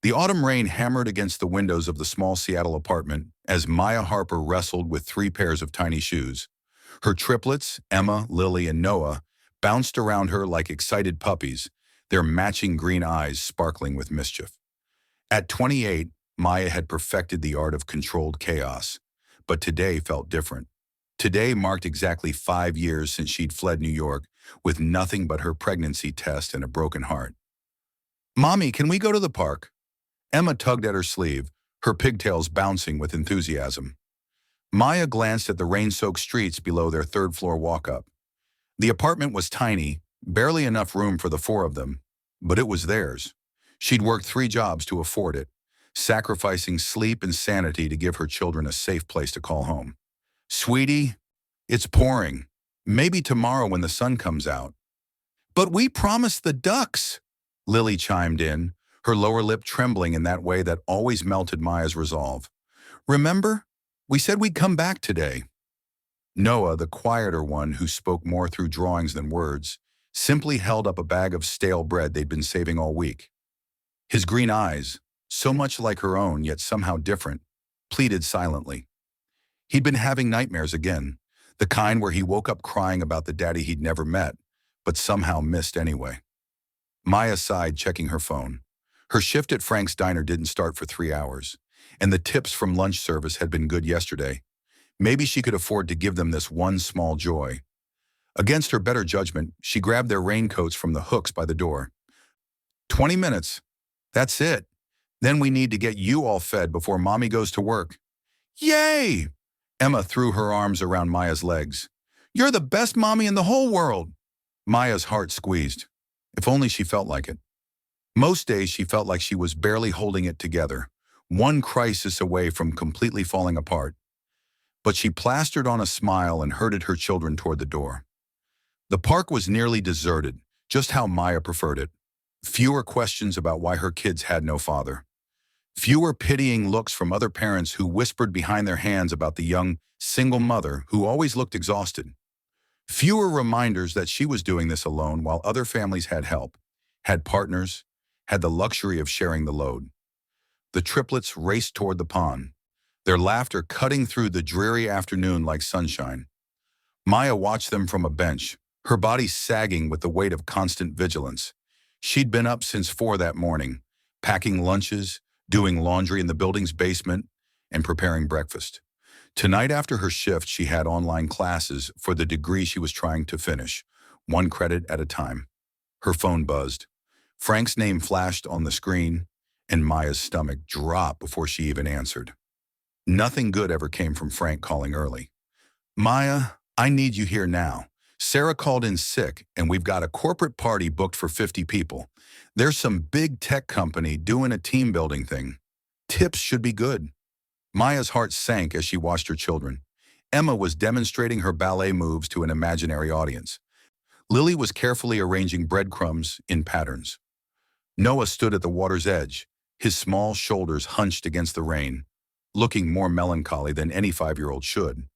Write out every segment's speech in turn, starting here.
The autumn rain hammered against the windows of the small Seattle apartment as Maya Harper wrestled with three pairs of tiny shoes. Her triplets, Emma, Lily, and Noah, bounced around her like excited puppies, their matching green eyes sparkling with mischief. At 28, Maya had perfected the art of controlled chaos, but today felt different. Today marked exactly 5 years since she'd fled New York with nothing but her pregnancy test and a broken heart. "Mommy, can we go to the park?" Emma tugged at her sleeve, her pigtails bouncing with enthusiasm. Maya glanced at the rain-soaked streets below their third-floor walk-up. The apartment was tiny, barely enough room for the four of them, but it was theirs. She'd worked 3 jobs to afford it, sacrificing sleep and sanity to give her children a safe place to call home. "Sweetie, it's pouring. Maybe tomorrow when the sun comes out." "But we promised the ducks," Lily chimed in, her lower lip trembling in that way that always melted Maya's resolve. "Remember? We said we'd come back today." Noah, the quieter one who spoke more through drawings than words, simply held up a bag of stale bread they'd been saving all week. His green eyes, so much like her own yet somehow different, pleaded silently. He'd been having nightmares again, the kind where he woke up crying about the daddy he'd never met, but somehow missed anyway. Maya sighed, checking her phone. Her shift at Frank's Diner didn't start for 3 hours, and the tips from lunch service had been good yesterday. Maybe she could afford to give them this one small joy. Against her better judgment, she grabbed their raincoats from the hooks by the door. 20 minutes. That's it. Then we need to get you all fed before Mommy goes to work." "Yay!" Emma threw her arms around Maya's legs. "You're the best mommy in the whole world." Maya's heart squeezed. If only she felt like it. Most days she felt like she was barely holding it together, one crisis away from completely falling apart. But she plastered on a smile and herded her children toward the door. The park was nearly deserted, just how Maya preferred it. Fewer questions about why her kids had no father. Fewer pitying looks from other parents who whispered behind their hands about the young, single mother who always looked exhausted. Fewer reminders that she was doing this alone while other families had help, had partners, had the luxury of sharing the load. The triplets raced toward the pond, their laughter cutting through the dreary afternoon like sunshine. Maya watched them from a bench, her body sagging with the weight of constant vigilance. She'd been up since 4 that morning, packing lunches, doing laundry in the building's basement, and preparing breakfast. Tonight after her shift, she had online classes for the degree she was trying to finish, 1 credit at a time. Her phone buzzed. Frank's name flashed on the screen, and Maya's stomach dropped before she even answered. Nothing good ever came from Frank calling early. "Maya, I need you here now. Sarah called in sick, and we've got a corporate party booked for 50 people. There's some big tech company doing a team building thing. Tips should be good." Maya's heart sank as she watched her children. Emma was demonstrating her ballet moves to an imaginary audience. Lily was carefully arranging breadcrumbs in patterns. Noah stood at the water's edge, his small shoulders hunched against the rain, looking more melancholy than any 5-year-old should.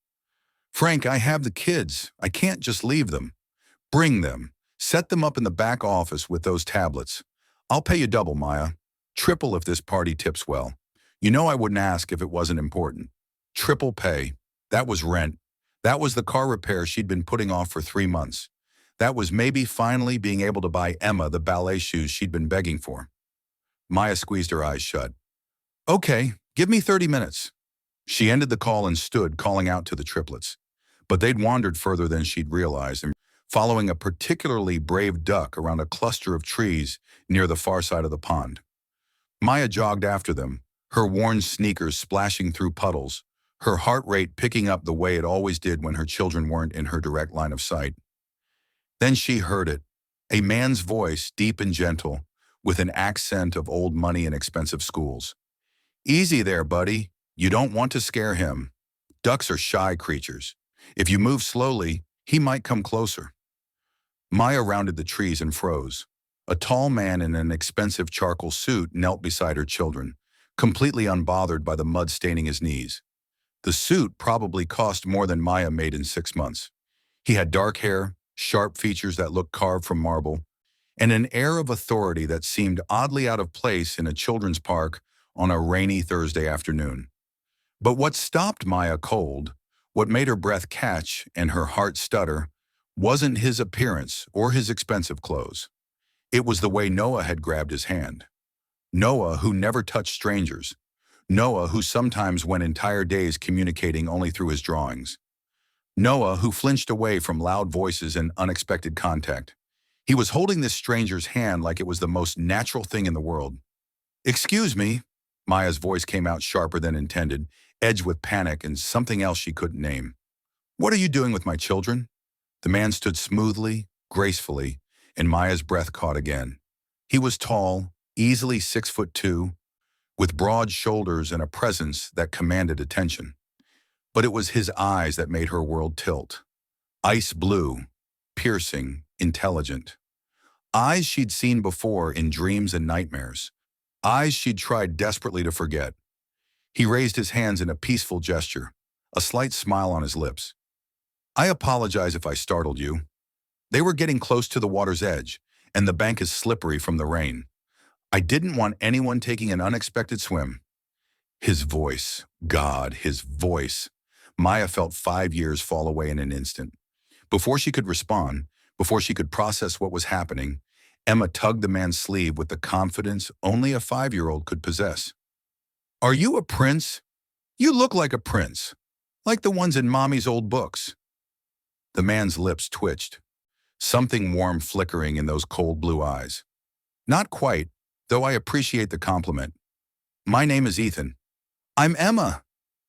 "Frank, I have the kids. I can't just leave them. Bring them. Set them up in the back office with those tablets. I'll pay you double, Maya. Triple if this party tips well. You know I wouldn't ask if it wasn't important. Triple pay. That was rent. That was the car repair she'd been putting off for 3 months. That was maybe finally being able to buy Emma the ballet shoes she'd been begging for." Maya squeezed her eyes shut. "Okay, give me 30 minutes. She ended the call and stood calling out to the triplets. But they'd wandered further than she'd realized, and following a particularly brave duck around a cluster of trees near the far side of the pond. Maya jogged after them, her worn sneakers splashing through puddles, her heart rate picking up the way it always did when her children weren't in her direct line of sight. Then she heard it, a man's voice, deep and gentle, with an accent of old money and expensive schools. "Easy there, buddy. You don't want to scare him. Ducks are shy creatures. If you move slowly, he might come closer." Maya rounded the trees and froze. A tall man in an expensive charcoal suit knelt beside her children, completely unbothered by the mud staining his knees. The suit probably cost more than Maya made in 6 months. He had dark hair, sharp features that looked carved from marble, and an air of authority that seemed oddly out of place in a children's park on a rainy Thursday afternoon. But what stopped Maya cold, what made her breath catch and her heart stutter, wasn't his appearance or his expensive clothes. It was the way Noah had grabbed his hand. Noah, who never touched strangers. Noah, who sometimes went entire days communicating only through his drawings. Noah, who flinched away from loud voices and unexpected contact. He was holding this stranger's hand like it was the most natural thing in the world. "Excuse me," Maya's voice came out sharper than intended, edged with panic and something else she couldn't name. "What are you doing with my children?" The man stood smoothly, gracefully, and Maya's breath caught again. He was tall, easily 6'2", with broad shoulders and a presence that commanded attention. But it was his eyes that made her world tilt. Ice blue, piercing, intelligent. Eyes she'd seen before in dreams and nightmares. Eyes she'd tried desperately to forget. He raised his hands in a peaceful gesture, a slight smile on his lips. "I apologize if I startled you." They were getting close to the water's edge, and the bank is slippery from the rain. "I didn't want anyone taking an unexpected swim." His voice, God, his voice. Maya felt 5 years fall away in an instant. Before she could respond, before she could process what was happening, Emma tugged the man's sleeve with the confidence only a 5-year-old could possess. "Are you a prince? You look like a prince, like the ones in Mommy's old books." The man's lips twitched, something warm flickering in those cold blue eyes. "Not quite, though I appreciate the compliment. My name is Ethan." "I'm Emma."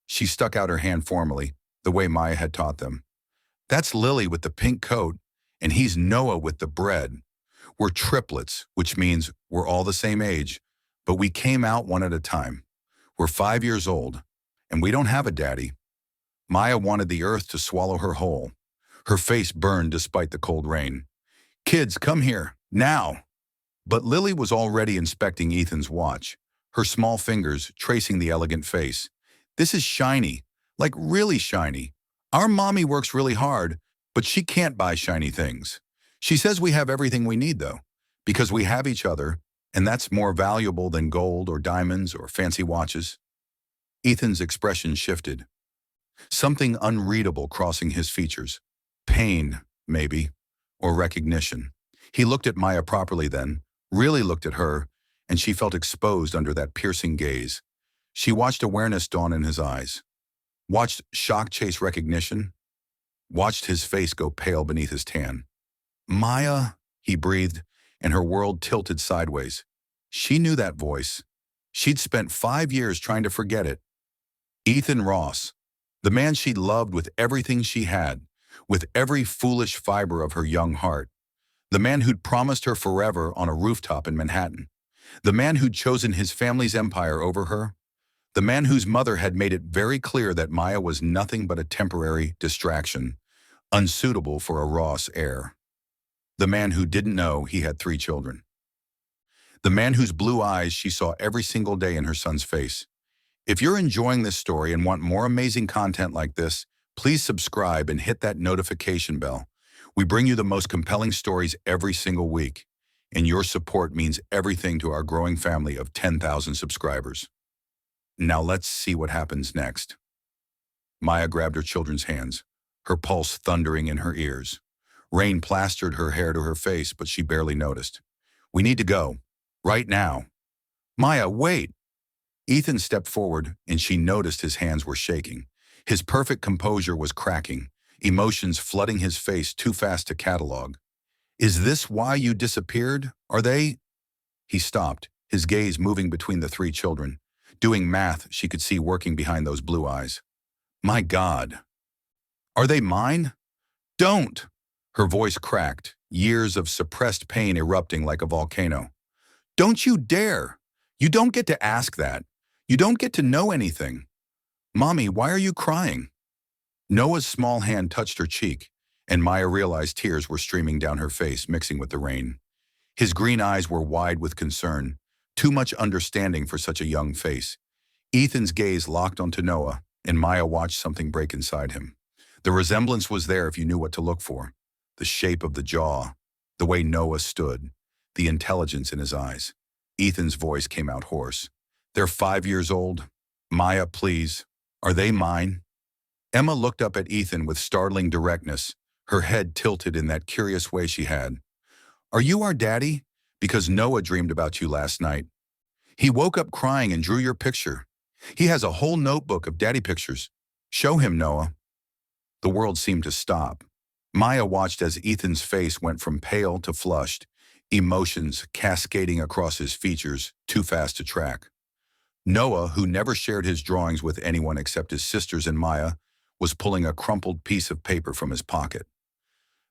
She stuck out her hand formally, the way Maya had taught them. "That's Lily with the pink coat, and he's Noah with the bread. We're triplets, which means we're all the same age, but we came out one at a time. We're 5 years old, and we don't have a daddy." Maya wanted the earth to swallow her whole. Her face burned despite the cold rain. "Kids, come here, now." But Lily was already inspecting Ethan's watch, her small fingers tracing the elegant face. "This is shiny, like really shiny. Our mommy works really hard, but she can't buy shiny things. She says we have everything we need, though, because we have each other, and that's more valuable than gold or diamonds or fancy watches." Ethan's expression shifted, something unreadable crossing his features. Pain, maybe, or recognition. He looked at Maya properly then, really looked at her, and she felt exposed under that piercing gaze. She watched awareness dawn in his eyes, watched shock chase recognition, watched his face go pale beneath his tan. "Maya," he breathed, and her world tilted sideways. She knew that voice. She'd spent 5 years trying to forget it. Ethan Ross, the man she'd loved with everything she had, with every foolish fiber of her young heart. The man who'd promised her forever on a rooftop in Manhattan. The man who'd chosen his family's empire over her. The man whose mother had made it very clear that Maya was nothing but a temporary distraction, unsuitable for a Ross heir. The man who didn't know he had 3 children. The man whose blue eyes she saw every single day in her son's face. If you're enjoying this story and want more amazing content like this, please subscribe and hit that notification bell. We bring you the most compelling stories every single week, and your support means everything to our growing family of 10,000 subscribers. Now let's see what happens next. Maya grabbed her children's hands, her pulse thundering in her ears. Rain plastered her hair to her face, but she barely noticed. "We need to go. Right now." "Maya, wait." Ethan stepped forward, and she noticed his hands were shaking. His perfect composure was cracking, emotions flooding his face too fast to catalog. "Is this why you disappeared? Are they—" He stopped, his gaze moving between the 3 children, doing math she could see working behind those blue eyes. "My God. Are they mine?" "Don't!" Her voice cracked, years of suppressed pain erupting like a volcano. "Don't you dare! You don't get to ask that. You don't get to know anything. Mommy, why are you crying?" Noah's small hand touched her cheek, and Maya realized tears were streaming down her face, mixing with the rain. His green eyes were wide with concern, too much understanding for such a young face. Ethan's gaze locked onto Noah, and Maya watched something break inside him. The resemblance was there if you knew what to look for. The shape of the jaw, the way Noah stood, the intelligence in his eyes. Ethan's voice came out hoarse. "They're 5 years old. Maya, please. Are they mine?" Emma looked up at Ethan with startling directness, her head tilted in that curious way she had. "Are you our daddy? Because Noah dreamed about you last night. He woke up crying and drew your picture. He has a whole notebook of daddy pictures. Show him, Noah." The world seemed to stop. Maya watched as Ethan's face went from pale to flushed, emotions cascading across his features, too fast to track. Noah, who never shared his drawings with anyone except his sisters and Maya, was pulling a crumpled piece of paper from his pocket.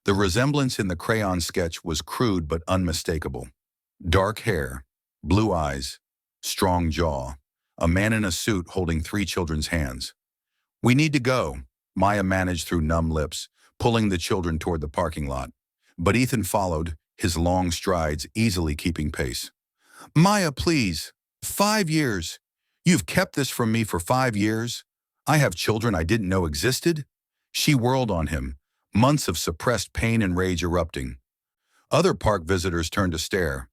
The resemblance in the crayon sketch was crude but unmistakable. Dark hair, blue eyes, strong jaw, a man in a suit holding 3 children's hands. "We need to go," Maya managed through numb lips, pulling the children toward the parking lot. But Ethan followed, his long strides easily keeping pace. "Maya, please. 5 years. You've kept this from me for 5 years. I have children I didn't know existed." She whirled on him, months of suppressed pain and rage erupting. Other park visitors turned to stare,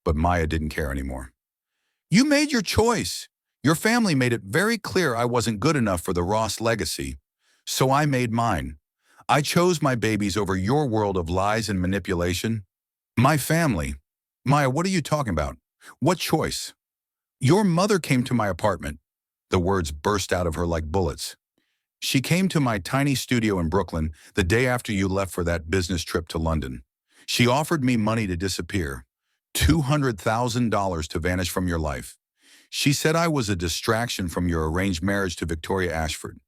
but Maya didn't care anymore. "You made your choice. Your family made it very clear I wasn't good enough for the Ross legacy, so I made mine. I chose my babies over your world of lies and manipulation. My family. Maya, what are you talking about? What choice? Your mother came to my apartment." The words burst out of her like bullets. "She came to my tiny studio in Brooklyn the day after you left for that business trip to London. She offered me money to disappear, $200,000 to vanish from your life. She said I was a distraction from your arranged marriage to Victoria Ashford.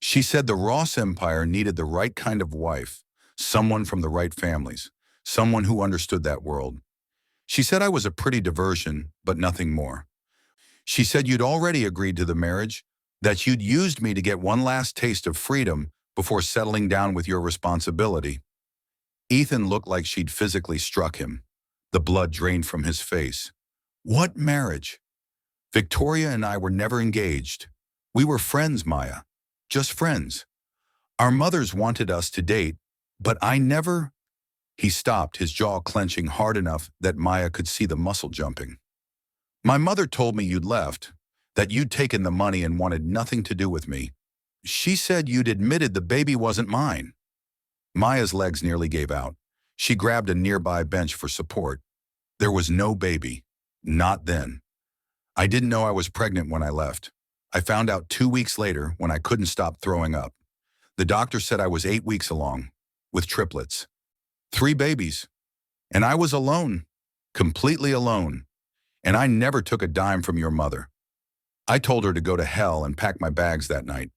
She said the Ross Empire needed the right kind of wife, someone from the right families, someone who understood that world. She said I was a pretty diversion, but nothing more. She said you'd already agreed to the marriage, that you'd used me to get one last taste of freedom before settling down with your responsibility." Ethan looked like she'd physically struck him. The blood drained from his face. "What marriage? Victoria and I were never engaged. We were friends, Maya. Just friends. Our mothers wanted us to date, but I never—" He stopped, his jaw clenching hard enough that Maya could see the muscle jumping. "My mother told me you'd left, that you'd taken the money and wanted nothing to do with me. She said you'd admitted the baby wasn't mine." Maya's legs nearly gave out. She grabbed a nearby bench for support. "There was no baby. Not then. I didn't know I was pregnant when I left. I found out 2 weeks later when I couldn't stop throwing up. The doctor said I was 8 weeks along, with triplets. 3 babies. And I was alone, completely alone. And I never took a dime from your mother. I told her to go to hell and pack my bags that night."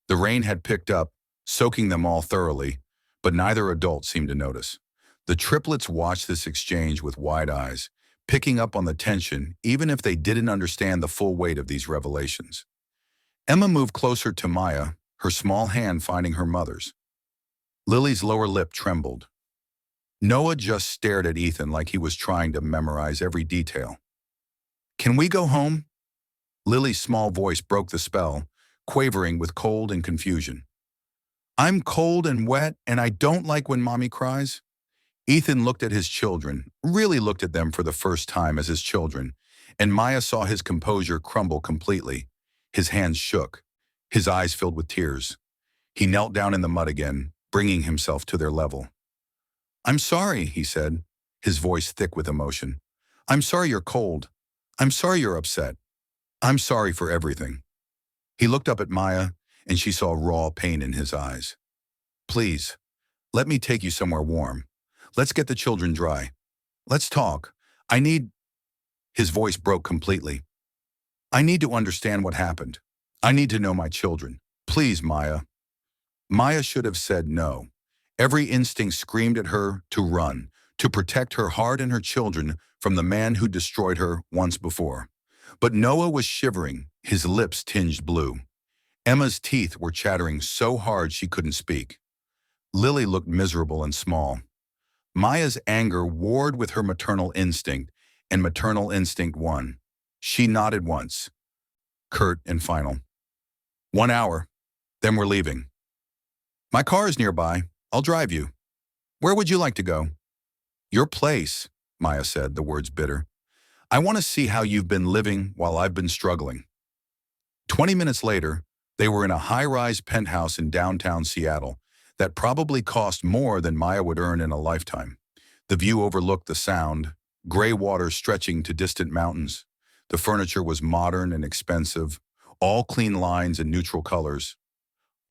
The rain had picked up, soaking them all thoroughly, but neither adult seemed to notice. The triplets watched this exchange with wide eyes, picking up on the tension even if they didn't understand the full weight of these revelations. Emma moved closer to Maya, her small hand finding her mother's. Lily's lower lip trembled. Noah just stared at Ethan like he was trying to memorize every detail. "Can we go home?" Lily's small voice broke the spell, quavering with cold and confusion. "I'm cold and wet, and I don't like when Mommy cries." Ethan looked at his children, really looked at them for the first time as his children, and Maya saw his composure crumble completely. His hands shook, his eyes filled with tears. He knelt down in the mud again, bringing himself to their level. "I'm sorry," he said, his voice thick with emotion. "I'm sorry you're cold. I'm sorry you're upset. I'm sorry for everything." He looked up at Maya, and she saw raw pain in his eyes. "Please, let me take you somewhere warm. Let's get the children dry. Let's talk. I need—" His voice broke completely. "I need to understand what happened. I need to know my children. Please, Maya." Maya should have said no. Every instinct screamed at her to run, to protect her heart and her children from the man who destroyed her once before. But Noah was shivering, his lips tinged blue. Emma's teeth were chattering so hard she couldn't speak. Lily looked miserable and small. Maya's anger warred with her maternal instinct, and maternal instinct won. She nodded once, curt and final. 1 hour, then we're leaving. My car is nearby. I'll drive you. Where would you like to go? Your place. Maya said, the words bitter. I want to see how you've been living while I've been struggling. 20 minutes later, they were in a high-rise penthouse in downtown Seattle that probably cost more than Maya would earn in a lifetime. The view overlooked the Sound, gray water stretching to distant mountains. The furniture was modern and expensive, all clean lines and neutral colors.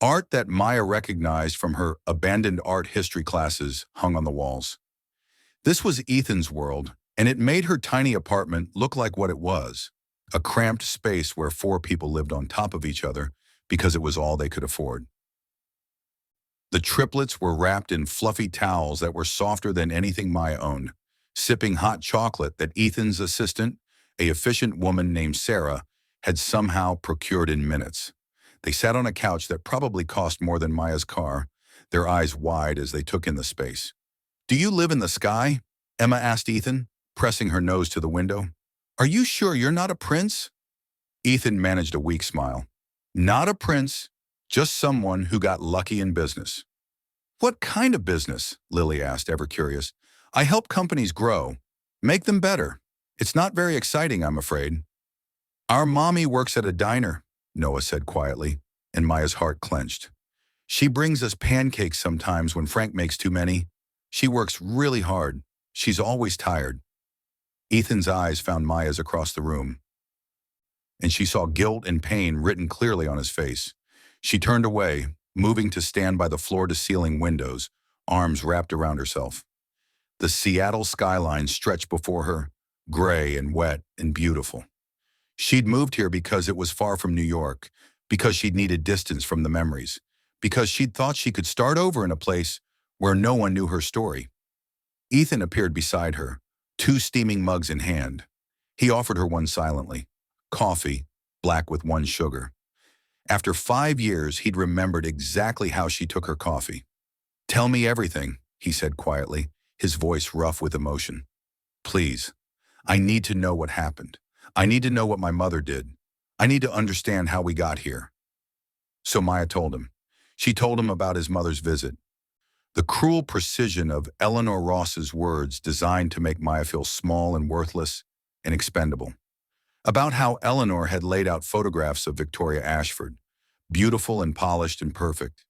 Art that Maya recognized from her abandoned art history classes hung on the walls. This was Ethan's world, and it made her tiny apartment look like what it was, a cramped space where 4 people lived on top of each other because it was all they could afford. The triplets were wrapped in fluffy towels that were softer than anything Maya owned, sipping hot chocolate that Ethan's assistant, a efficient woman named Sarah, had somehow procured in minutes. They sat on a couch that probably cost more than Maya's car, their eyes wide as they took in the space. Do you live in the sky? Emma asked Ethan, pressing her nose to the window. Are you sure you're not a prince? Ethan managed a weak smile. Not a prince, just someone who got lucky in business. What kind of business? Lily asked, ever curious. I help companies grow, make them better. It's not very exciting, I'm afraid. Our mommy works at a diner, Noah said quietly, and Maya's heart clenched. She brings us pancakes sometimes when Frank makes too many. She works really hard. She's always tired. Ethan's eyes found Maya's across the room, and she saw guilt and pain written clearly on his face. She turned away, moving to stand by the floor-to-ceiling windows, arms wrapped around herself. The Seattle skyline stretched before her, gray and wet and beautiful. She'd moved here because it was far from New York, because she'd needed distance from the memories, because she'd thought she could start over in a place where no one knew her story. Ethan appeared beside her, 2 steaming mugs in hand. He offered her one silently. Coffee, black with 1 sugar. After 5 years, he'd remembered exactly how she took her coffee. Tell me everything, he said quietly, his voice rough with emotion. Please, I need to know what happened. I need to know what my mother did. I need to understand how we got here. So Maya told him. She told him about his mother's visit. The cruel precision of Eleanor Ross's words designed to make Maya feel small and worthless and expendable. About how Eleanor had laid out photographs of Victoria Ashford, beautiful and polished and perfect.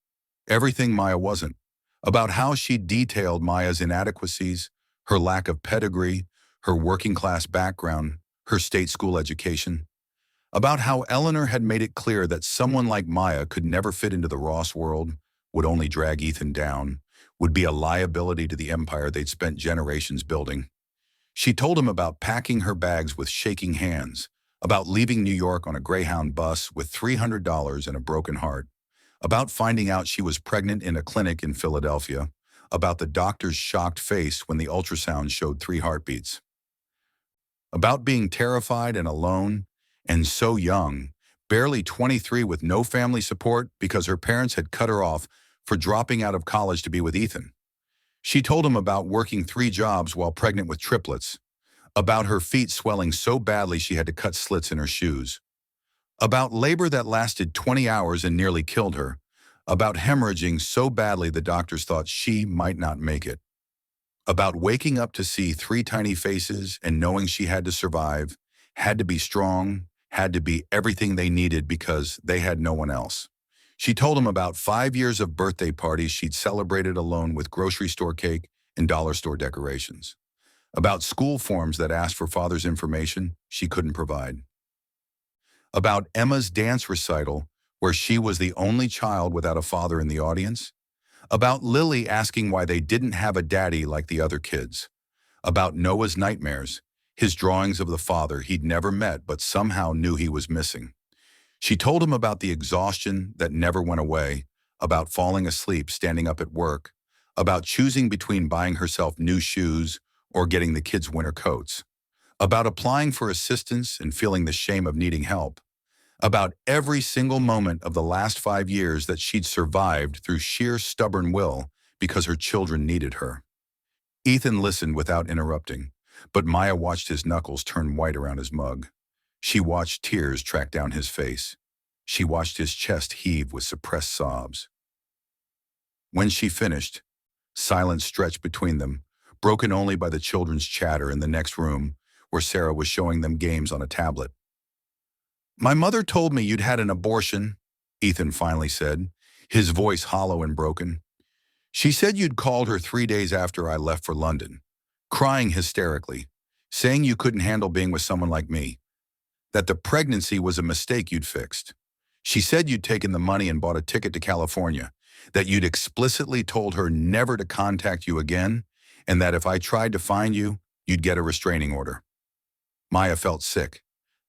Everything Maya wasn't. About how she'd detailed Maya's inadequacies, her lack of pedigree, her working-class background, her state school education. About how Eleanor had made it clear that someone like Maya could never fit into the Ross world, would only drag Ethan down, would be a liability to the empire they'd spent generations building. She told him about packing her bags with shaking hands, about leaving New York on a Greyhound bus with $300 and a broken heart, about finding out she was pregnant in a clinic in Philadelphia, about the doctor's shocked face when the ultrasound showed 3 heartbeats, about being terrified and alone, and so young, barely 23 with no family support because her parents had cut her off for dropping out of college to be with Ethan. She told him about working 3 jobs while pregnant with triplets, about her feet swelling so badly she had to cut slits in her shoes, about labor that lasted 20 hours and nearly killed her, about hemorrhaging so badly the doctors thought she might not make it, about waking up to see 3 tiny faces and knowing she had to survive, had to be strong, had to be everything they needed because they had no one else. She told him about 5 years of birthday parties she'd celebrated alone with grocery store cake and dollar store decorations, about school forms that asked for father's information she couldn't provide, about Emma's dance recital where she was the only child without a father in the audience, about Lily asking why they didn't have a daddy like the other kids, about Noah's nightmares, his drawings of the father he'd never met but somehow knew he was missing. She told him about the exhaustion that never went away, about falling asleep standing up at work, about choosing between buying herself new shoes or getting the kids winter coats, about applying for assistance and feeling the shame of needing help, about every single moment of the last 5 years that she'd survived through sheer stubborn will because her children needed her. Ethan listened without interrupting, but Maya watched his knuckles turn white around his mug. She watched tears track down his face. She watched his chest heave with suppressed sobs. When she finished, silence stretched between them, broken only by the children's chatter in the next room, where Sarah was showing them games on a tablet. "My mother told me you'd had an abortion," Ethan finally said, his voice hollow and broken. "She said you'd called her 3 days after I left for London, crying hysterically, saying you couldn't handle being with someone like me, that the pregnancy was a mistake you'd fixed. She said you'd taken the money and bought a ticket to California, that you'd explicitly told her never to contact you again, and that if I tried to find you, you'd get a restraining order." Maya felt sick.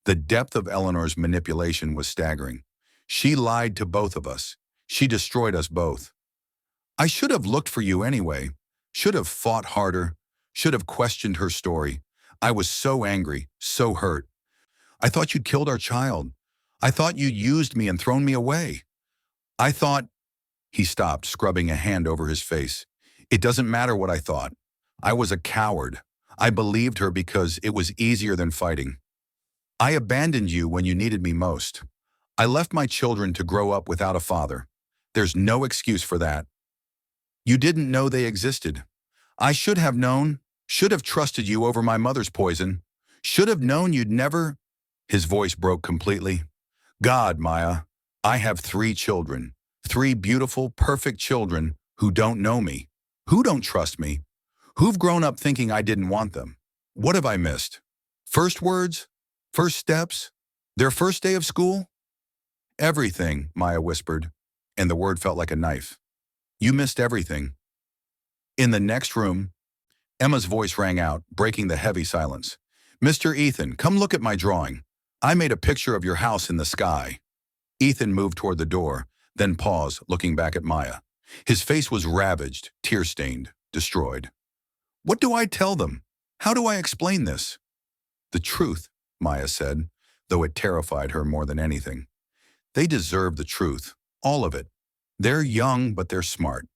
The depth of Eleanor's manipulation was staggering. She lied to both of us. She destroyed us both. "I should have looked for you anyway, should have fought harder, should have questioned her story. I was so angry, so hurt. I thought you'd killed our child. I thought you'd used me and thrown me away. I thought—" He stopped, scrubbing a hand over his face. "It doesn't matter what I thought. I was a coward. I believed her because it was easier than fighting. I abandoned you when you needed me most. I left my children to grow up without a father. There's no excuse for that. You didn't know they existed. I should have known, should have trusted you over my mother's poison, should have known you'd never—" His voice broke completely. "God, Maya, I have 3 children, 3 beautiful, perfect children who don't know me, who don't trust me, who've grown up thinking I didn't want them. What have I missed? First words? First steps? Their first day of school?" "Everything," Maya whispered, and the word felt like a knife. "You missed everything." In the next room, Emma's voice rang out, breaking the heavy silence. "Mr. Ethan, come look at my drawing. I made a picture of your house in the sky." Ethan moved toward the door, then paused, looking back at Maya. His face was ravaged, tear-stained, destroyed. "What do I tell them? How do I explain this?" "The truth," Maya said, though it terrified her more than anything. "They deserve the truth, all of it. They're young, but they're smart.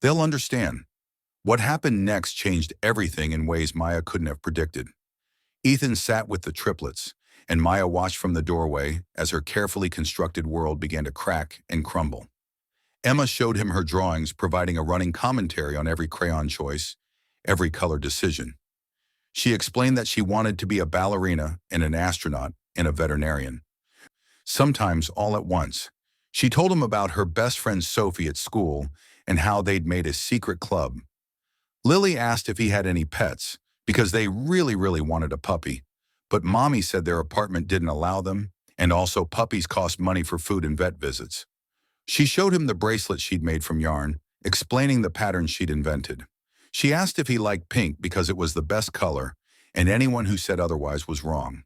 They'll understand." What happened next changed everything in ways Maya couldn't have predicted. Ethan sat with the triplets, and Maya watched from the doorway as her carefully constructed world began to crack and crumble. Emma showed him her drawings, providing a running commentary on every crayon choice, every color decision. She explained that she wanted to be a ballerina and an astronaut and a veterinarian. Sometimes all at once. She told him about her best friend Sophie at school and how they'd made a secret club. Lily asked if he had any pets, because they really wanted a puppy, but Mommy said their apartment didn't allow them, and also puppies cost money for food and vet visits. She showed him the bracelet she'd made from yarn, explaining the patterns she'd invented. She asked if he liked pink because it was the best color, and anyone who said otherwise was wrong.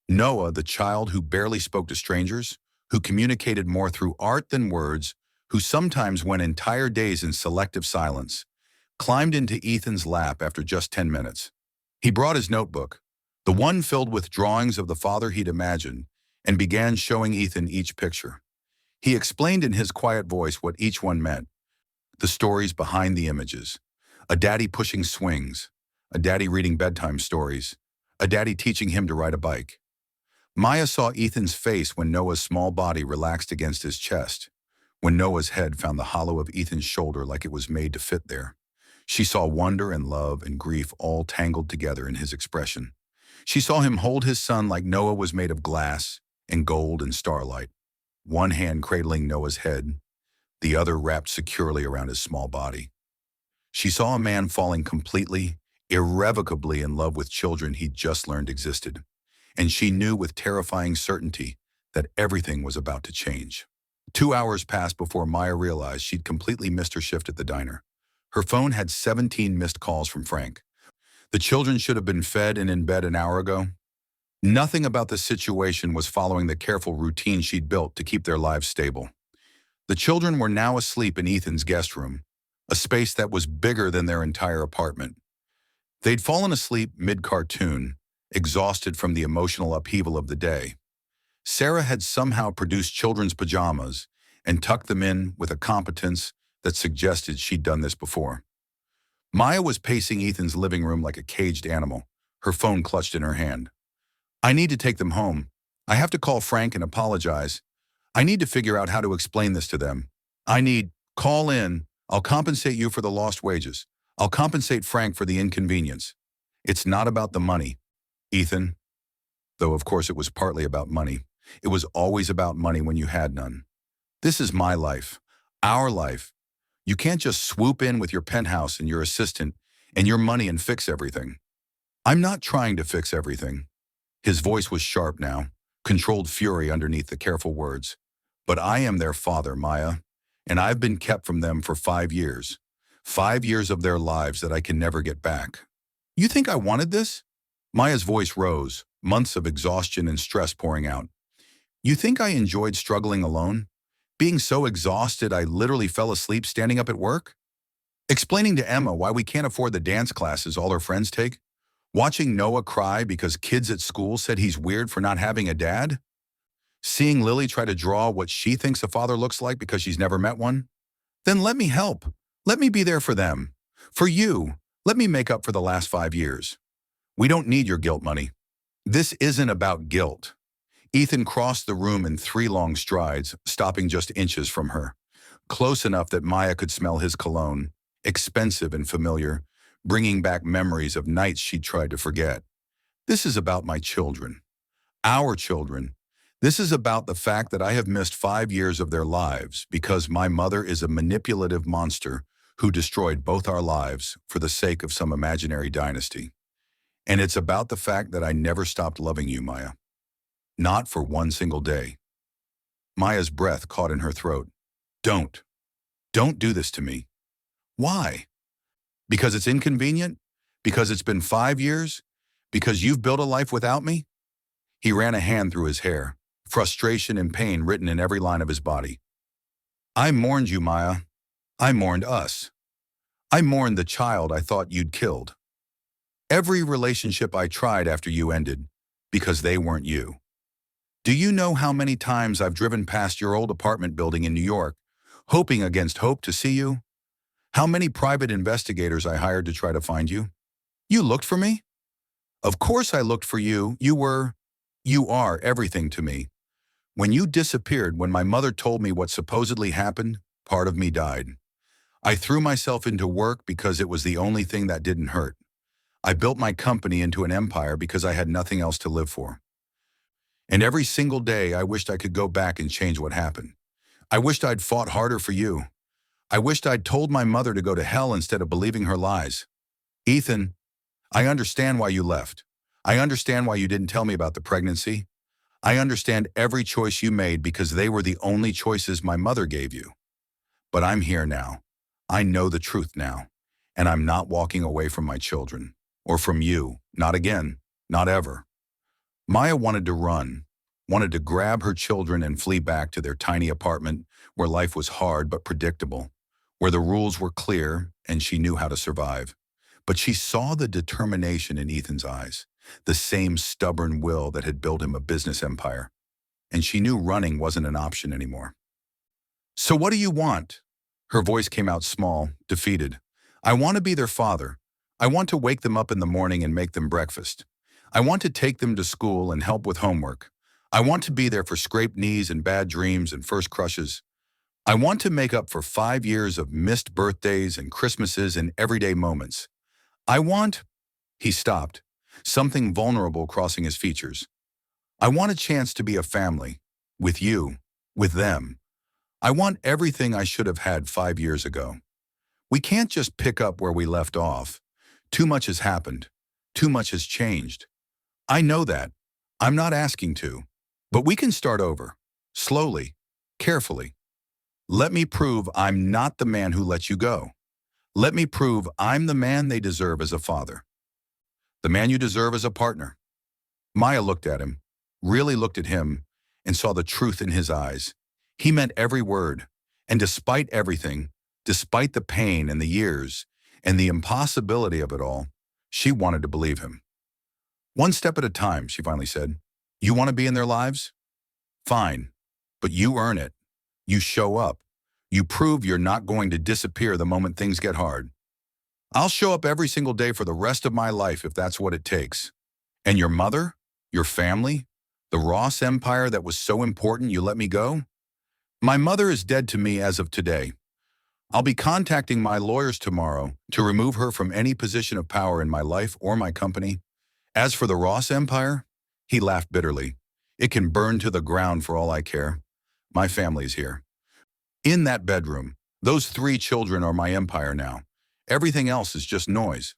Noah, the child who barely spoke to strangers, who communicated more through art than words, who sometimes went entire days in selective silence, climbed into Ethan's lap after just 10 minutes. He brought his notebook, the one filled with drawings of the father he'd imagined, and began showing Ethan each picture. He explained in his quiet voice what each one meant, the stories behind the images. A daddy pushing swings, a daddy reading bedtime stories, a daddy teaching him to ride a bike. Maya saw Ethan's face when Noah's small body relaxed against his chest, when Noah's head found the hollow of Ethan's shoulder like it was made to fit there. She saw wonder and love and grief all tangled together in his expression. She saw him hold his son like Noah was made of glass and gold and starlight, one hand cradling Noah's head, the other wrapped securely around his small body. She saw a man falling completely, irrevocably in love with children he'd just learned existed, and she knew with terrifying certainty that everything was about to change. 2 hours passed before Maya realized she'd completely missed her shift at the diner. Her phone had 17 missed calls from Frank. The children should have been fed and in bed an hour ago. Nothing about the situation was following the careful routine she'd built to keep their lives stable. The children were now asleep in Ethan's guest room, a space that was bigger than their entire apartment. They'd fallen asleep mid-cartoon, exhausted from the emotional upheaval of the day. Sarah had somehow produced children's pajamas and tucked them in with a competence that suggested she'd done this before. Maya was pacing Ethan's living room like a caged animal, her phone clutched in her hand. "I need to take them home. I have to call Frank and apologize. I need to figure out how to explain this to them. Call in. I'll compensate you for the lost wages. I'll compensate Frank for the inconvenience. It's not about the money, Ethan. Though of course it was partly about money. It was always about money when you had none. This is my life, our life. You can't just swoop in with your penthouse and your assistant and your money and fix everything. I'm not trying to fix everything. His voice was sharp now, controlled fury underneath the careful words. But I am their father, Maya, and I've been kept from them for 5 years. 5 years of their lives that I can never get back. You think I wanted this? Maya's voice rose, months of exhaustion and stress pouring out. You think I enjoyed struggling alone? Being so exhausted I literally fell asleep standing up at work? Explaining to Emma why we can't afford the dance classes all her friends take? Watching Noah cry because kids at school said he's weird for not having a dad? Seeing Lily try to draw what she thinks a father looks like because she's never met one? Then let me help. Let me be there for them. For you, let me make up for the last 5 years. We don't need your guilt money. This isn't about guilt. Ethan crossed the room in 3 long strides, stopping just inches from her. Close enough that Maya could smell his cologne, expensive and familiar, bringing back memories of nights she'd tried to forget. This is about my children. Our children. This is about the fact that I have missed 5 years of their lives because my mother is a manipulative monster who destroyed both our lives for the sake of some imaginary dynasty. And it's about the fact that I never stopped loving you, Maya. Not for one single day. Maya's breath caught in her throat. Don't. Don't do this to me. Why? Because it's inconvenient? Because it's been 5 years? Because you've built a life without me? He ran a hand through his hair, frustration and pain written in every line of his body. I mourned you, Maya. I mourned us. I mourned the child I thought you'd killed. Every relationship I tried after you ended, because they weren't you. Do you know how many times I've driven past your old apartment building in New York, hoping against hope to see you? How many private investigators I hired to try to find you? You looked for me? Of course I looked for you. You are everything to me. When you disappeared, when my mother told me what supposedly happened, part of me died. I threw myself into work because it was the only thing that didn't hurt. I built my company into an empire because I had nothing else to live for. And every single day I wished I could go back and change what happened. I wished I'd fought harder for you. I wished I'd told my mother to go to hell instead of believing her lies. Ethan, I understand why you left. I understand why you didn't tell me about the pregnancy. I understand every choice you made because they were the only choices my mother gave you. But I'm here now. I know the truth now. And I'm not walking away from my children. Or from you. Not again. Not ever. Maya wanted to run, wanted to grab her children and flee back to their tiny apartment where life was hard but predictable, where the rules were clear and she knew how to survive. But she saw the determination in Ethan's eyes, the same stubborn will that had built him a business empire. And she knew running wasn't an option anymore. So what do you want? Her voice came out small, defeated. I want to be their father. I want to wake them up in the morning and make them breakfast. I want to take them to school and help with homework. I want to be there for scraped knees and bad dreams and first crushes. I want to make up for 5 years of missed birthdays and Christmases and everyday moments. I want... He stopped, something vulnerable crossing his features. I want a chance to be a family, with you, with them. I want everything I should have had 5 years ago. We can't just pick up where we left off. Too much has happened. Too much has changed. I know that. I'm not asking to. But we can start over. Slowly. Carefully. Let me prove I'm not the man who let you go. Let me prove I'm the man they deserve as a father. The man you deserve as a partner. Maya looked at him, really looked at him, and saw the truth in his eyes. He meant every word. And despite everything, despite the pain and the years, and the impossibility of it all, she wanted to believe him. One step at a time, she finally said. You want to be in their lives? Fine, but you earn it. You show up. You prove you're not going to disappear the moment things get hard. I'll show up every single day for the rest of my life if that's what it takes. And your mother? Your family? The Ross empire that was so important you let me go? My mother is dead to me as of today. I'll be contacting my lawyers tomorrow to remove her from any position of power in my life or my company. As for the Ross Empire, he laughed bitterly. It can burn to the ground for all I care. My family's here. In that bedroom, those 3 children are my empire now. Everything else is just noise.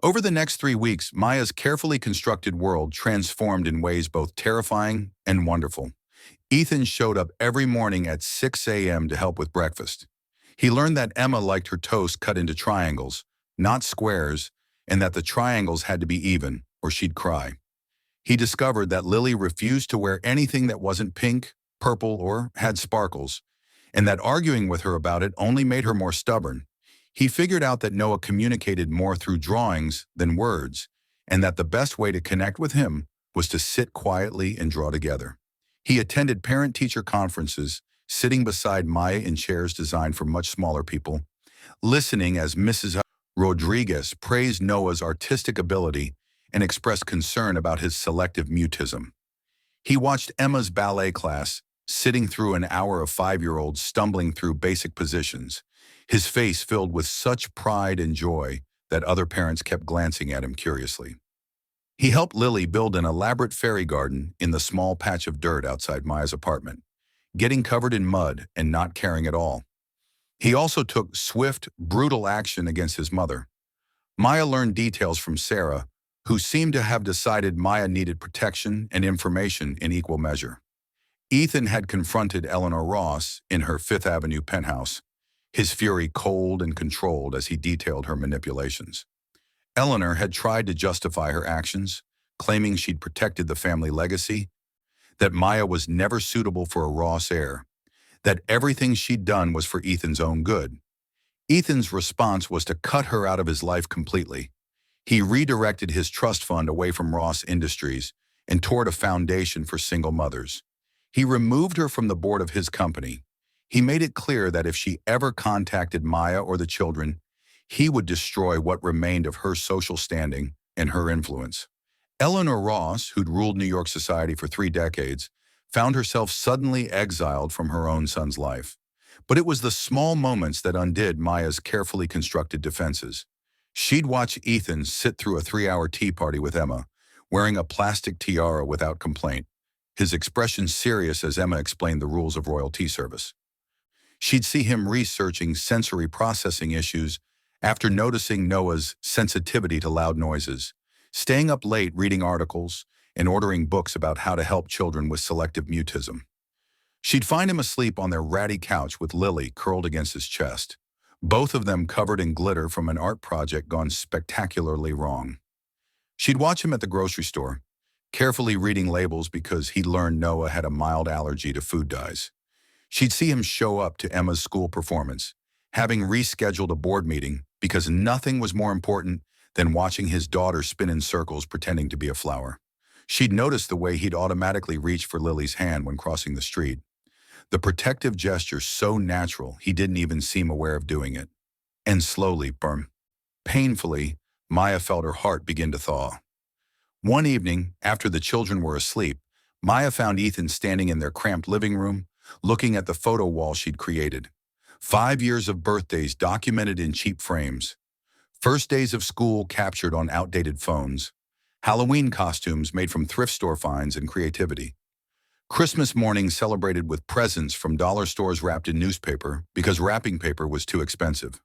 Over the next 3 weeks, Maya's carefully constructed world transformed in ways both terrifying and wonderful. Ethan showed up every morning at 6 a.m. to help with breakfast. He learned that Emma liked her toast cut into triangles, not squares, and that the triangles had to be even, or she'd cry. He discovered that Lily refused to wear anything that wasn't pink, purple, or had sparkles, and that arguing with her about it only made her more stubborn. He figured out that Noah communicated more through drawings than words, and that the best way to connect with him was to sit quietly and draw together. He attended parent-teacher conferences, sitting beside Maya in chairs designed for much smaller people, listening as Mrs. Rodriguez praised Noah's artistic ability and expressed concern about his selective mutism. He watched Emma's ballet class, sitting through an hour of 5-year-olds stumbling through basic positions, his face filled with such pride and joy that other parents kept glancing at him curiously. He helped Lily build an elaborate fairy garden in the small patch of dirt outside Maya's apartment, getting covered in mud and not caring at all. He also took swift, brutal action against his mother. Maya learned details from Sarah, who seemed to have decided Maya needed protection and information in equal measure. Ethan had confronted Eleanor Ross in her Fifth Avenue penthouse, his fury cold and controlled as he detailed her manipulations. Eleanor had tried to justify her actions, claiming she'd protected the family legacy, that Maya was never suitable for a Ross heir, that everything she'd done was for Ethan's own good. Ethan's response was to cut her out of his life completely. He redirected his trust fund away from Ross Industries and toward a foundation for single mothers. He removed her from the board of his company. He made it clear that if she ever contacted Maya or the children, he would destroy what remained of her social standing and her influence. Eleanor Ross, who'd ruled New York society for 3 decades, found herself suddenly exiled from her own son's life. But it was the small moments that undid Maya's carefully constructed defenses. She'd watch Ethan sit through a 3-hour tea party with Emma, wearing a plastic tiara without complaint, his expression serious as Emma explained the rules of royal tea service. She'd see him researching sensory processing issues after noticing Noah's sensitivity to loud noises, staying up late reading articles, and ordering books about how to help children with selective mutism. She'd find him asleep on their ratty couch with Lily curled against his chest, both of them covered in glitter from an art project gone spectacularly wrong. She'd watch him at the grocery store, carefully reading labels because he'd learned Noah had a mild allergy to food dyes. She'd see him show up to Emma's school performance, having rescheduled a board meeting because nothing was more important than watching his daughter spin in circles pretending to be a flower. She'd noticed the way he'd automatically reach for Lily's hand when crossing the street. The protective gesture so natural he didn't even seem aware of doing it. And slowly, painfully, Maya felt her heart begin to thaw. One evening, after the children were asleep, Maya found Ethan standing in their cramped living room, looking at the photo wall she'd created. 5 years of birthdays documented in cheap frames. First days of school captured on outdated phones. Halloween costumes made from thrift store finds and creativity. Christmas mornings celebrated with presents from dollar stores wrapped in newspaper because wrapping paper was too expensive.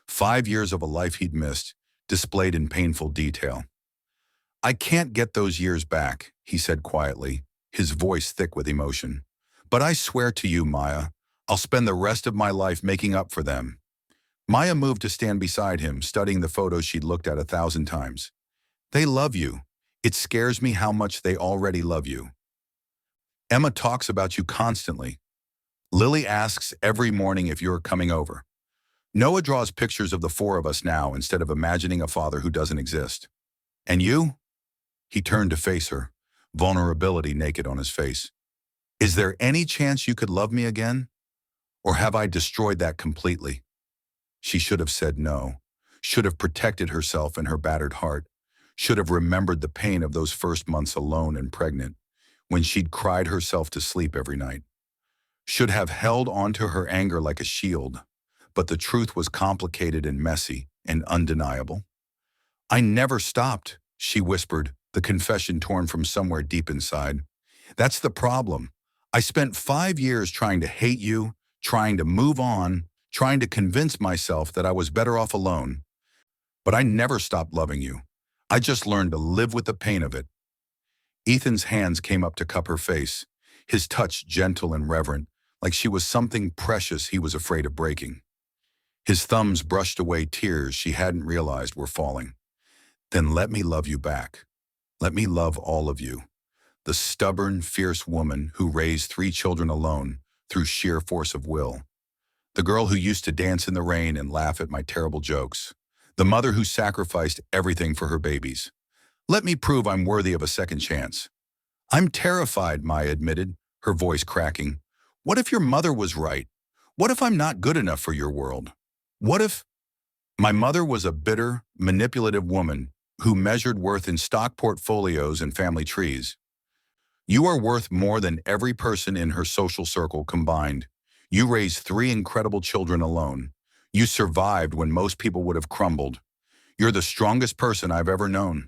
5 years of a life he'd missed, displayed in painful detail. "I can't get those years back," he said quietly, his voice thick with emotion. "But I swear to you, Maya, I'll spend the rest of my life making up for them." Maya moved to stand beside him, studying the photos she'd looked at 1,000 times. "They love you. It scares me how much they already love you. Emma talks about you constantly. Lily asks every morning if you're coming over. Noah draws pictures of the 4 of us now instead of imagining a father who doesn't exist. And you?" He turned to face her, vulnerability naked on his face. "Is there any chance you could love me again? Or have I destroyed that completely?" She should have said no, should have protected herself and her battered heart, should have remembered the pain of those first months alone and pregnant, when she'd cried herself to sleep every night, should have held onto her anger like a shield. but the truth was complicated and messy and undeniable. I never stopped, she whispered, the confession torn from somewhere deep inside. That's the problem. I spent 5 years trying to hate you, trying to move on, trying to convince myself that I was better off alone. But I never stopped loving you. I just learned to live with the pain of it. Ethan's hands came up to cup her face, his touch gentle and reverent, like she was something precious he was afraid of breaking. His thumbs brushed away tears she hadn't realized were falling. Then let me love you back. Let me love all of you. The stubborn, fierce woman who raised 3 children alone through sheer force of will. The girl who used to dance in the rain and laugh at my terrible jokes. The mother who sacrificed everything for her babies. Let me prove I'm worthy of a second chance. I'm terrified, Maya admitted, her voice cracking. What if your mother was right? What if I'm not good enough for your world? What if... My mother was a bitter, manipulative woman who measured worth in stock portfolios and family trees. You are worth more than every person in her social circle combined. You raised 3 incredible children alone. You survived when most people would have crumbled. You're the strongest person I've ever known.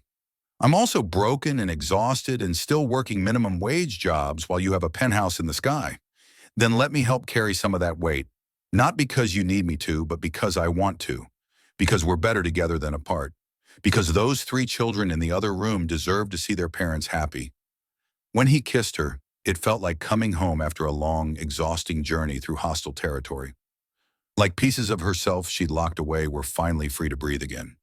I'm also broken and exhausted and still working minimum wage jobs while you have a penthouse in the sky. Then let me help carry some of that weight. Not because you need me to, but because I want to. Because we're better together than apart. Because those 3 children in the other room deserve to see their parents happy. When he kissed her, it felt like coming home after a long, exhausting journey through hostile territory. Like pieces of herself she'd locked away were finally free to breathe again.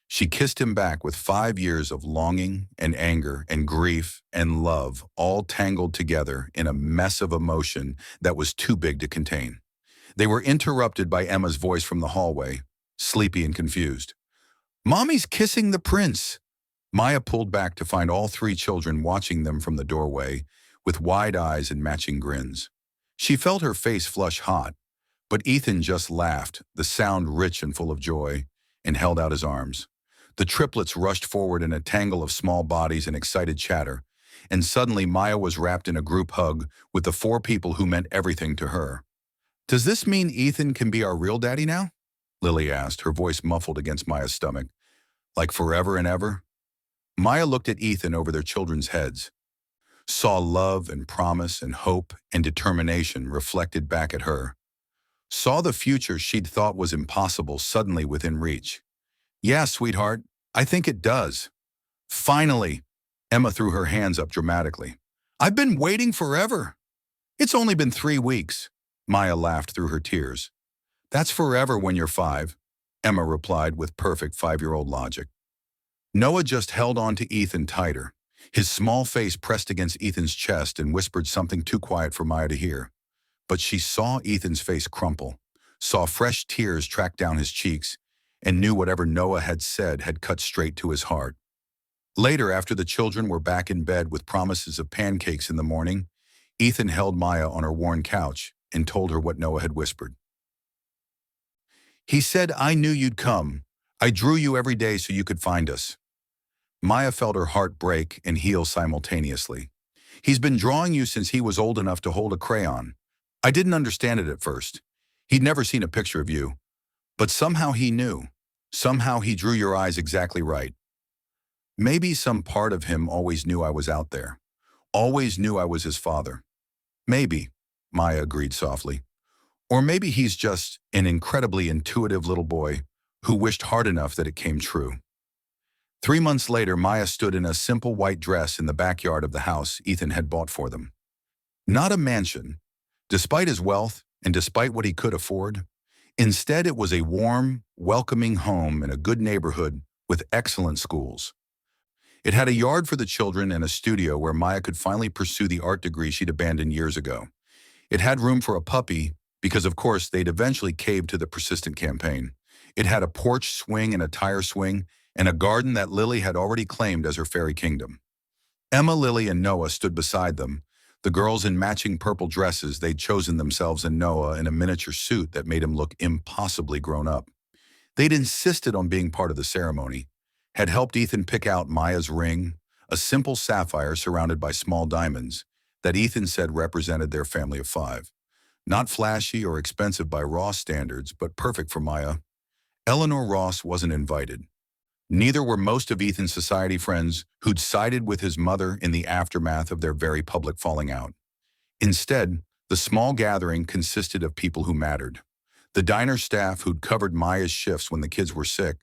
She kissed him back with 5 years of longing and anger and grief and love all tangled together in a mess of emotion that was too big to contain. They were interrupted by Emma's voice from the hallway, sleepy and confused. "Mommy's kissing the prince!" Maya pulled back to find all 3 children watching them from the doorway, with wide eyes and matching grins. She felt her face flush hot, but Ethan just laughed, the sound rich and full of joy, and held out his arms. The triplets rushed forward in a tangle of small bodies and excited chatter, and suddenly Maya was wrapped in a group hug with the 4 people who meant everything to her. "Does this mean Ethan can be our real daddy now?" Lily asked, her voice muffled against Maya's stomach. "Like forever and ever?" Maya looked at Ethan over their children's heads, saw love and promise and hope and determination reflected back at her, saw the future she'd thought was impossible suddenly within reach. "Yeah, sweetheart, I think it does." "Finally!" Emma threw her hands up dramatically. "I've been waiting forever." "It's only been 3 weeks." Maya laughed through her tears. "That's forever when you're 5, Emma replied with perfect 5-year-old logic. Noah just held on to Ethan tighter, his small face pressed against Ethan's chest, and whispered something too quiet for Maya to hear. But she saw Ethan's face crumple, saw fresh tears track down his cheeks, and knew whatever Noah had said had cut straight to his heart. Later, after the children were back in bed with promises of pancakes in the morning, Ethan held Maya on her worn couch and told her what Noah had whispered. "He said, 'I knew you'd come. I drew you every day so you could find us.'" Maya felt her heart break and heal simultaneously. "He's been drawing you since he was old enough to hold a crayon. I didn't understand it at first. He'd never seen a picture of you. But somehow he knew. Somehow he drew your eyes exactly right. Maybe some part of him always knew I was out there. Always knew I was his father. Maybe," Maya agreed softly. "Or maybe he's just an incredibly intuitive little boy who wished hard enough that it came true." 3 months later, Maya stood in a simple white dress in the backyard of the house Ethan had bought for them. Not a mansion, despite his wealth and despite what he could afford. Instead, it was a warm, welcoming home in a good neighborhood with excellent schools. It had a yard for the children and a studio where Maya could finally pursue the art degree she'd abandoned years ago. It had room for a puppy, because of course they'd eventually caved to the persistent campaign. It had a porch swing and a tire swing, and a garden that Lily had already claimed as her fairy kingdom. Emma, Lily, and Noah stood beside them, the girls in matching purple dresses they'd chosen themselves, and Noah in a miniature suit that made him look impossibly grown up. They'd insisted on being part of the ceremony, had helped Ethan pick out Maya's ring, a simple sapphire surrounded by small diamonds, that Ethan said represented their family of 5. Not flashy or expensive by Ross standards, but perfect for Maya. Eleanor Ross wasn't invited. Neither were most of Ethan's society friends who'd sided with his mother in the aftermath of their very public falling out. Instead, the small gathering consisted of people who mattered. The diner staff who'd covered Maya's shifts when the kids were sick,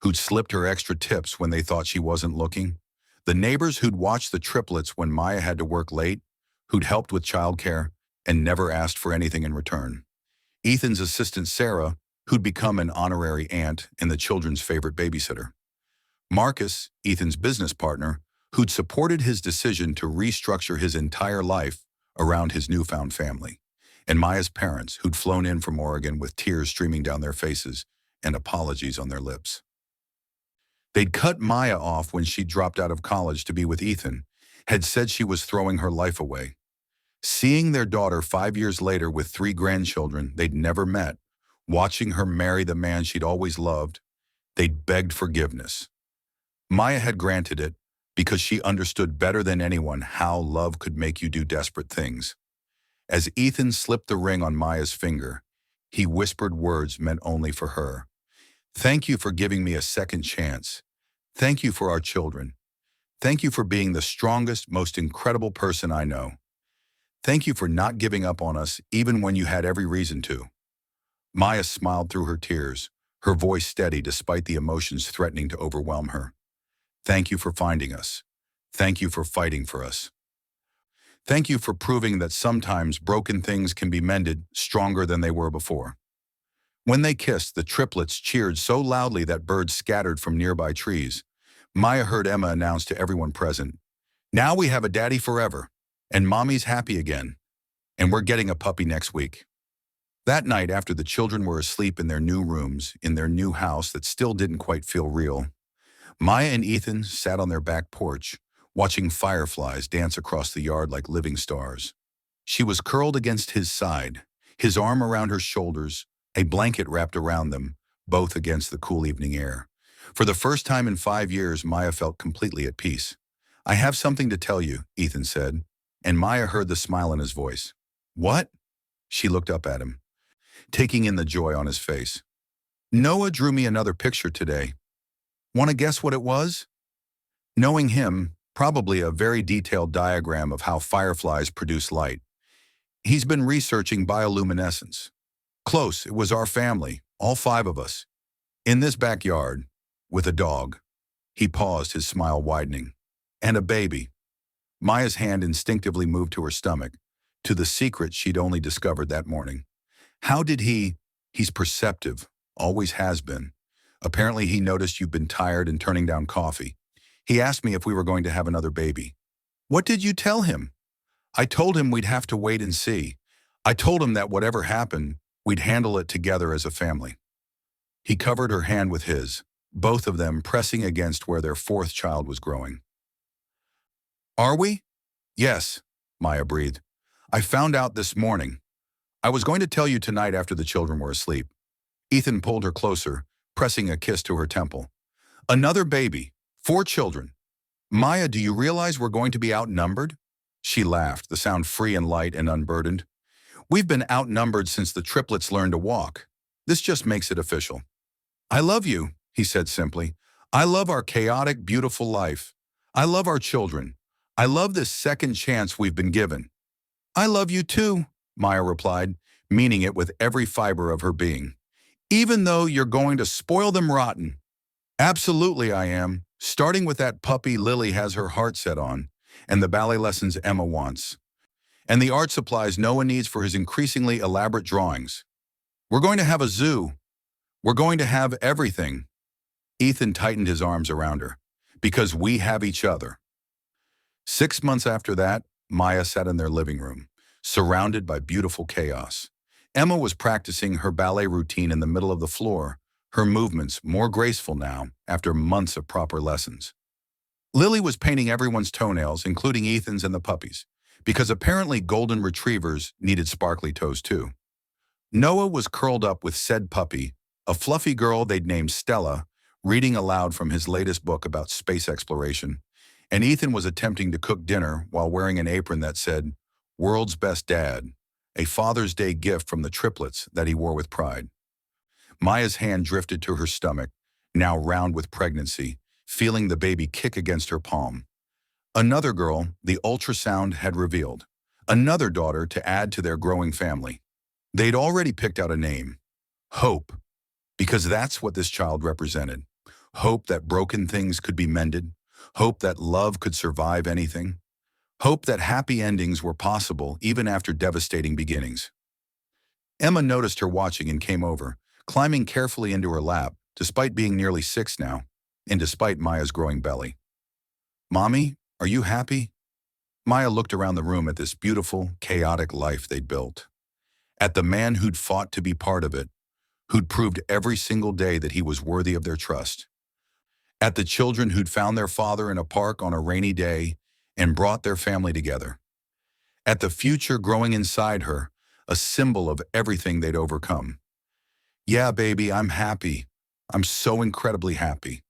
who'd slipped her extra tips when they thought she wasn't looking. The neighbors who'd watched the triplets when Maya had to work late, who'd helped with childcare, and never asked for anything in return. Ethan's assistant Sarah, who'd become an honorary aunt and the children's favorite babysitter. Marcus, Ethan's business partner, who'd supported his decision to restructure his entire life around his newfound family. And Maya's parents, who'd flown in from Oregon with tears streaming down their faces and apologies on their lips. They'd cut Maya off when she dropped out of college to be with Ethan, had said she was throwing her life away. Seeing their daughter 5 years later with 3 grandchildren they'd never met, watching her marry the man she'd always loved, they'd begged forgiveness. Maya had granted it because she understood better than anyone how love could make you do desperate things. As Ethan slipped the ring on Maya's finger, he whispered words meant only for her. "Thank you for giving me a second chance. Thank you for our children. Thank you for being the strongest, most incredible person I know. Thank you for not giving up on us even when you had every reason to." Maya smiled through her tears, her voice steady despite the emotions threatening to overwhelm her. "Thank you for finding us. Thank you for fighting for us. Thank you for proving that sometimes broken things can be mended stronger than they were before." When they kissed, the triplets cheered so loudly that birds scattered from nearby trees. Maya heard Emma announce to everyone present, "Now we have a daddy forever, and Mommy's happy again, and we're getting a puppy next week." That night, after the children were asleep in their new rooms, in their new house that still didn't quite feel real, Maya and Ethan sat on their back porch, watching fireflies dance across the yard like living stars. She was curled against his side, his arm around her shoulders, a blanket wrapped around them, both against the cool evening air. For the first time in 5 years, Maya felt completely at peace. "I have something to tell you," Ethan said, and Maya heard the smile in his voice. "What?" She looked up at him, taking in the joy on his face. "Noah drew me another picture today. Want to guess what it was?" Knowing him, probably a very detailed diagram of how fireflies produce light. He's been researching bioluminescence. Close, it was our family, all 5 of us, in this backyard, with a dog. He paused, his smile widening. "And a baby." Maya's hand instinctively moved to her stomach, to the secret she'd only discovered that morning. "How did he? He's perceptive, always has been. Apparently he noticed you've been tired and turning down coffee. He asked me if we were going to have another baby." "What did you tell him?" "I told him we'd have to wait and see. I told him that whatever happened, we'd handle it together as a family." He covered her hand with his, both of them pressing against where their 4th child was growing. "Are we?" "Yes," Maya breathed. "I found out this morning. I was going to tell you tonight after the children were asleep." Ethan pulled her closer, pressing a kiss to her temple. "Another baby. 4 children. Maya, do you realize we're going to be outnumbered?" She laughed, the sound free and light and unburdened. "We've been outnumbered since the triplets learned to walk. This just makes it official." "I love you," he said simply. "I love our chaotic, beautiful life. I love our children. I love this second chance we've been given." "I love you too," Maya replied, meaning it with every fiber of her being. "Even though you're going to spoil them rotten." "Absolutely I am, starting with that puppy Lily has her heart set on, and the ballet lessons Emma wants, and the art supplies Noah needs for his increasingly elaborate drawings. We're going to have a zoo. We're going to have everything." Ethan tightened his arms around her. "Because we have each other." 6 months after that, Maya sat in their living room, surrounded by beautiful chaos. Emma was practicing her ballet routine in the middle of the floor, her movements more graceful now after months of proper lessons. Lily was painting everyone's toenails, including Ethan's and the puppies, because apparently golden retrievers needed sparkly toes too. Noah was curled up with said puppy, a fluffy girl they'd named Stella, reading aloud from his latest book about space exploration, and Ethan was attempting to cook dinner while wearing an apron that said, "World's Best Dad," a Father's Day gift from the triplets that he wore with pride. Maya's hand drifted to her stomach, now round with pregnancy, feeling the baby kick against her palm. Another girl, the ultrasound had revealed. Another daughter to add to their growing family. They'd already picked out a name. Hope. Because that's what this child represented. Hope that broken things could be mended. Hope that love could survive anything. Hope that happy endings were possible even after devastating beginnings. Emma noticed her watching and came over, climbing carefully into her lap, despite being nearly 6 now, and despite Maya's growing belly. "Mommy, are you happy?" Maya looked around the room at this beautiful, chaotic life they'd built. At the man who'd fought to be part of it, who'd proved every single day that he was worthy of their trust. At the children who'd found their father in a park on a rainy day and brought their family together. At the future growing inside her, a symbol of everything they'd overcome. "Yeah, baby, I'm happy. I'm so incredibly happy."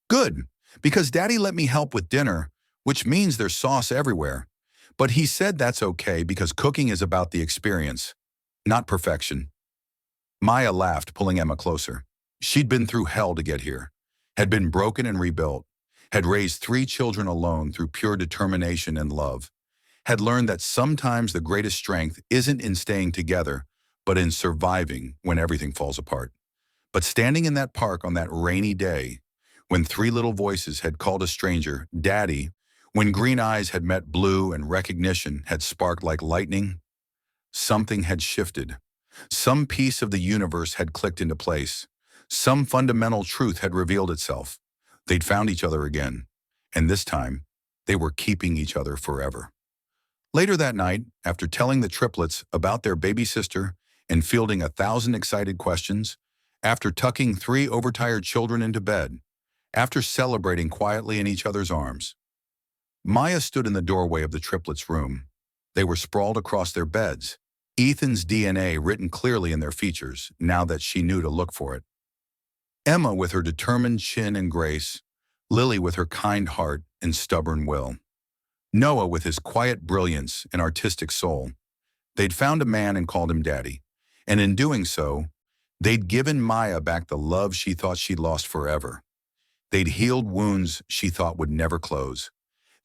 "Good, because Daddy let me help with dinner, which means there's sauce everywhere. But he said that's okay because cooking is about the experience, not perfection." Maya laughed, pulling Emma closer. She'd been through hell to get here, had been broken and rebuilt, had raised 3 children alone through pure determination and love, had learned that sometimes the greatest strength isn't in staying together, but in surviving when everything falls apart. But standing in that park on that rainy day, when 3 little voices had called a stranger Daddy, when green eyes had met blue and recognition had sparked like lightning, something had shifted. Some piece of the universe had clicked into place. Some fundamental truth had revealed itself. They'd found each other again, and this time, they were keeping each other forever. Later that night, after telling the triplets about their baby sister and fielding 1,000 excited questions, after tucking 3 overtired children into bed, after celebrating quietly in each other's arms, Maya stood in the doorway of the triplets' room. They were sprawled across their beds, Ethan's DNA written clearly in their features, now that she knew to look for it. Emma with her determined chin and grace, Lily with her kind heart and stubborn will, Noah with his quiet brilliance and artistic soul. They'd found a man and called him Daddy, and in doing so, they'd given Maya back the love she thought she'd lost forever. They'd healed wounds she thought would never close.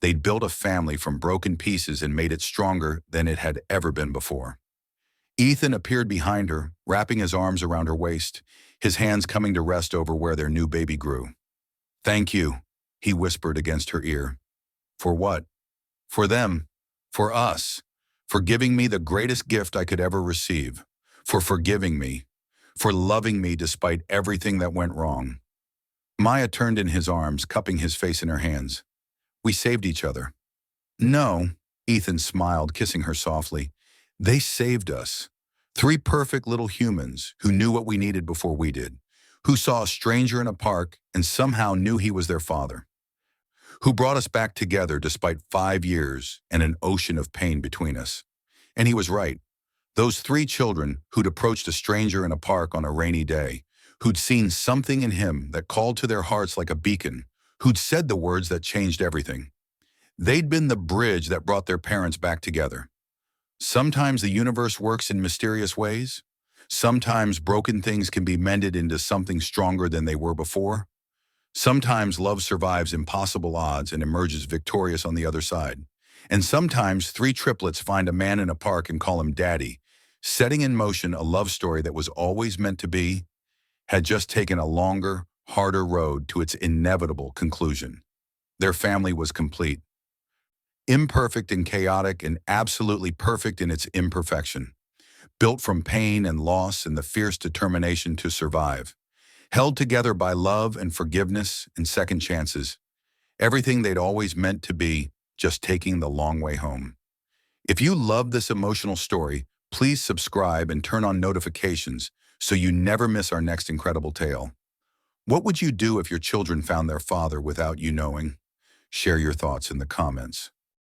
They'd built a family from broken pieces and made it stronger than it had ever been before. Ethan appeared behind her, wrapping his arms around her waist, his hands coming to rest over where their new baby grew. "Thank you," he whispered against her ear. "For what?" "For them. For us. For giving me the greatest gift I could ever receive. For forgiving me. For loving me despite everything that went wrong." Maya turned in his arms, cupping his face in her hands. "We saved each other." "No," Ethan smiled, kissing her softly. "They saved us. 3 perfect little humans who knew what we needed before we did, who saw a stranger in a park and somehow knew he was their father, who brought us back together despite 5 years and an ocean of pain between us." And he was right. Those 3 children who'd approached a stranger in a park on a rainy day, who'd seen something in him that called to their hearts like a beacon, who'd said the words that changed everything. They'd been the bridge that brought their parents back together. Sometimes the universe works in mysterious ways. Sometimes broken things can be mended into something stronger than they were before. Sometimes love survives impossible odds and emerges victorious on the other side. And sometimes 3 triplets find a man in a park and call him Daddy, setting in motion a love story that was always meant to be, had just taken a longer, harder road to its inevitable conclusion. Their family was complete. Imperfect and chaotic and absolutely perfect in its imperfection. Built from pain and loss and the fierce determination to survive. Held together by love and forgiveness and second chances. Everything they'd always meant to be, just taking the long way home. If you love this emotional story, please subscribe and turn on notifications so you never miss our next incredible tale. What would you do if your children found their father without you knowing? Share your thoughts in the comments.